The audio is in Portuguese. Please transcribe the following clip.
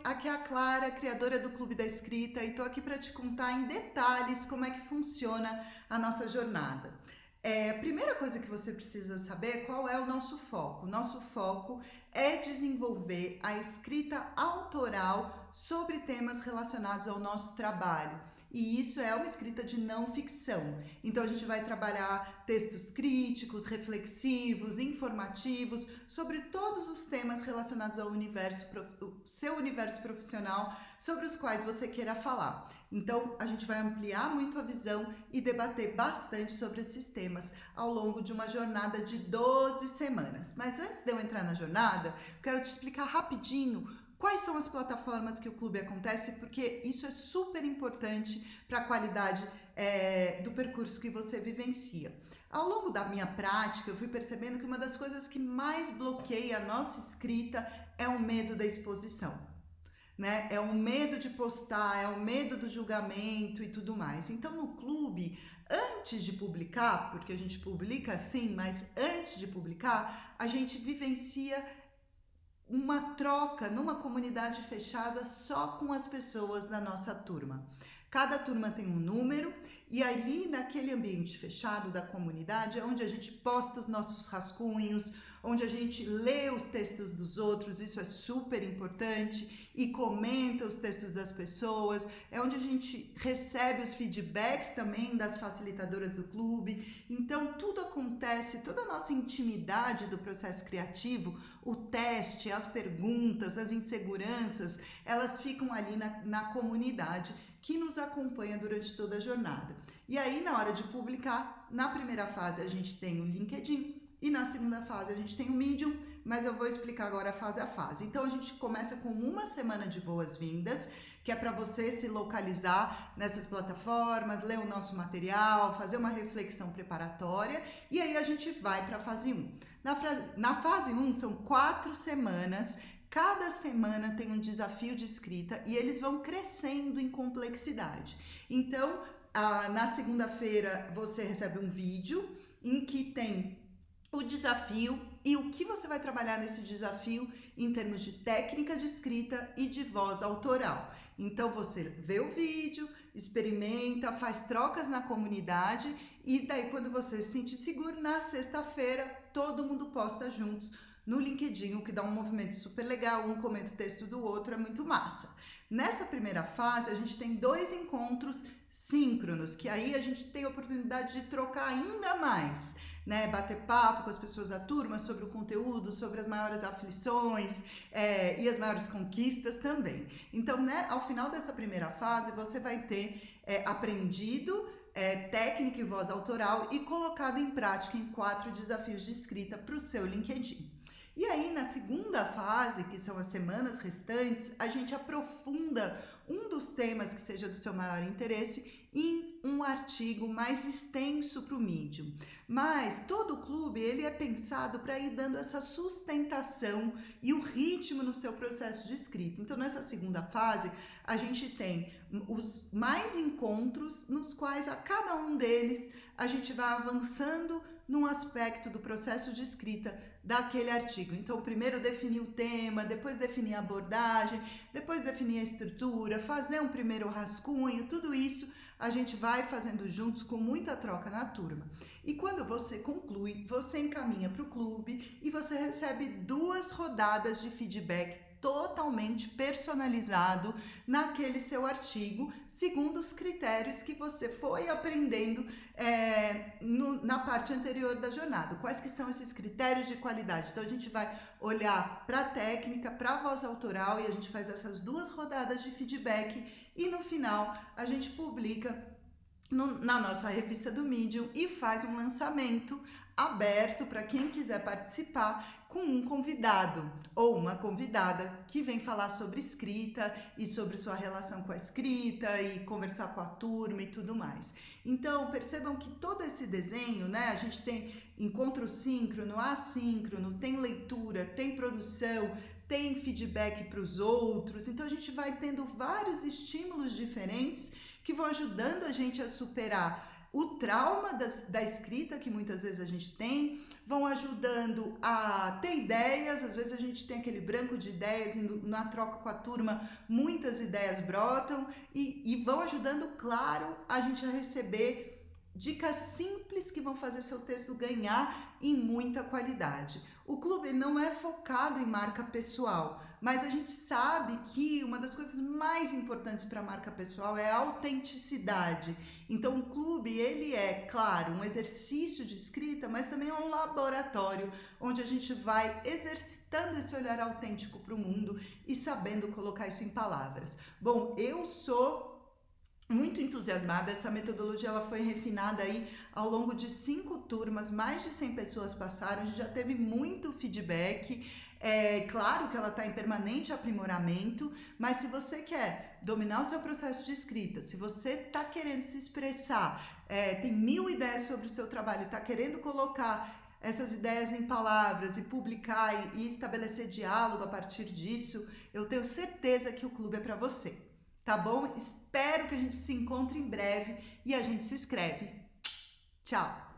aqui é a Clara, criadora do Clube da Escrita, e estou aqui para te contar em detalhes como é que funciona a nossa jornada. A primeira coisa que você precisa saber é qual é o nosso foco. Nosso foco é desenvolver a escrita autoral sobre temas relacionados ao nosso trabalho. E isso é uma escrita de não ficção. Então a gente vai trabalhar textos críticos, reflexivos, informativos, sobre todos os temas relacionados ao seu universo profissional, sobre os quais você queira falar. Então a gente vai ampliar muito a visão e debater bastante sobre esses temas ao longo de uma jornada de 12 semanas. Mas antes de eu entrar na jornada, quero te explicar rapidinho quais são as plataformas que o clube acontece, porque isso é super importante para a qualidade do percurso que você vivencia. Ao longo da minha prática, eu fui percebendo que uma das coisas que mais bloqueia a nossa escrita é o medo da exposição. Né? É o medo de postar, é o medo do julgamento e tudo mais. Então, no clube, antes de publicar, porque a gente publica sim, mas antes de publicar, a gente vivencia uma troca numa comunidade fechada só com as pessoas da nossa turma. Cada turma tem um número e ali naquele ambiente fechado da comunidade é onde a gente posta os nossos rascunhos, onde a gente lê os textos dos outros, isso é super importante, e comenta os textos das pessoas, é onde a gente recebe os feedbacks também das facilitadoras do clube. Então tudo acontece, toda a nossa intimidade do processo criativo, o teste, as perguntas, as inseguranças, elas ficam ali na comunidade que nos acompanha durante toda a jornada. E aí, na hora de publicar, na primeira fase a gente tem o LinkedIn e na segunda fase a gente tem o Medium, mas eu vou explicar agora fase a fase. Então a gente começa com uma semana de boas-vindas, que é para você se localizar nessas plataformas, ler o nosso material, fazer uma reflexão preparatória, e aí a gente vai para a fase 1. Na fase 1 são 4 semanas. Cada semana tem um desafio de escrita e eles vão crescendo em complexidade. Então, na segunda-feira você recebe um vídeo em que tem o desafio e o que você vai trabalhar nesse desafio em termos de técnica de escrita e de voz autoral. Então você vê o vídeo, experimenta, faz trocas na comunidade e daí quando você se sentir seguro, na sexta-feira todo mundo posta juntos no LinkedIn, o que dá um movimento super legal, um comenta o texto do outro, é muito massa. Nessa primeira fase, a gente tem 2 encontros síncronos, que aí a gente tem a oportunidade de trocar ainda mais, né? Bater papo com as pessoas da turma sobre o conteúdo, sobre as maiores aflições e as maiores conquistas também. Então, né, ao final dessa primeira fase, você vai ter aprendido técnica e voz autoral e colocado em prática em 4 desafios de escrita para o seu LinkedIn. E aí, na segunda fase, que são as semanas restantes, a gente aprofunda um dos temas que seja do seu maior interesse em um artigo mais extenso para o Medium. Mas todo o clube ele é pensado para ir dando essa sustentação e o ritmo no seu processo de escrita. Então, nessa segunda fase, a gente tem os mais encontros nos quais a cada um deles a gente vai avançando num aspecto do processo de escrita daquele artigo. Então, primeiro definir o tema, depois definir a abordagem, depois definir a estrutura, fazer um primeiro rascunho, tudo isso a gente vai fazendo juntos com muita troca na turma. E quando você conclui, você encaminha para o clube e você recebe 2 rodadas de feedback totalmente personalizado naquele seu artigo, segundo os critérios que você foi aprendendo na parte anterior da jornada. Quais que são esses critérios de qualidade? Então a gente vai olhar para a técnica, para a voz autoral e a gente faz essas 2 rodadas de feedback e no final a gente publica na nossa revista do Medium e faz um lançamento aberto para quem quiser participar com um convidado ou uma convidada que vem falar sobre escrita e sobre sua relação com a escrita e conversar com a turma e tudo mais. Então percebam que todo esse desenho, né, a gente tem encontro síncrono, assíncrono, tem leitura, tem produção, tem feedback para os outros, então a gente vai tendo vários estímulos diferentes que vão ajudando a gente a superar o trauma da escrita que muitas vezes a gente tem, vão ajudando a ter ideias, às vezes a gente tem aquele branco de ideias e na troca com a turma muitas ideias brotam e vão ajudando, claro, a gente a receber dicas simples que vão fazer seu texto ganhar em muita qualidade. O clube não é focado em marca pessoal, mas a gente sabe que uma das coisas mais importantes para a marca pessoal é a autenticidade. Então o clube, ele é, claro, um exercício de escrita, mas também é um laboratório onde a gente vai exercitando esse olhar autêntico para o mundo e sabendo colocar isso em palavras. Bom, eu sou muito entusiasmada. Essa metodologia ela foi refinada aí ao longo de 5 turmas, mais de 100 pessoas passaram, a gente já teve muito feedback. É claro que ela está em permanente aprimoramento, mas se você quer dominar o seu processo de escrita, se você está querendo se expressar, tem 1000 ideias sobre o seu trabalho, está querendo colocar essas ideias em palavras e publicar e estabelecer diálogo a partir disso, eu tenho certeza que o clube é para você. Tá bom? Espero que a gente se encontre em breve e a gente se escreve. Tchau!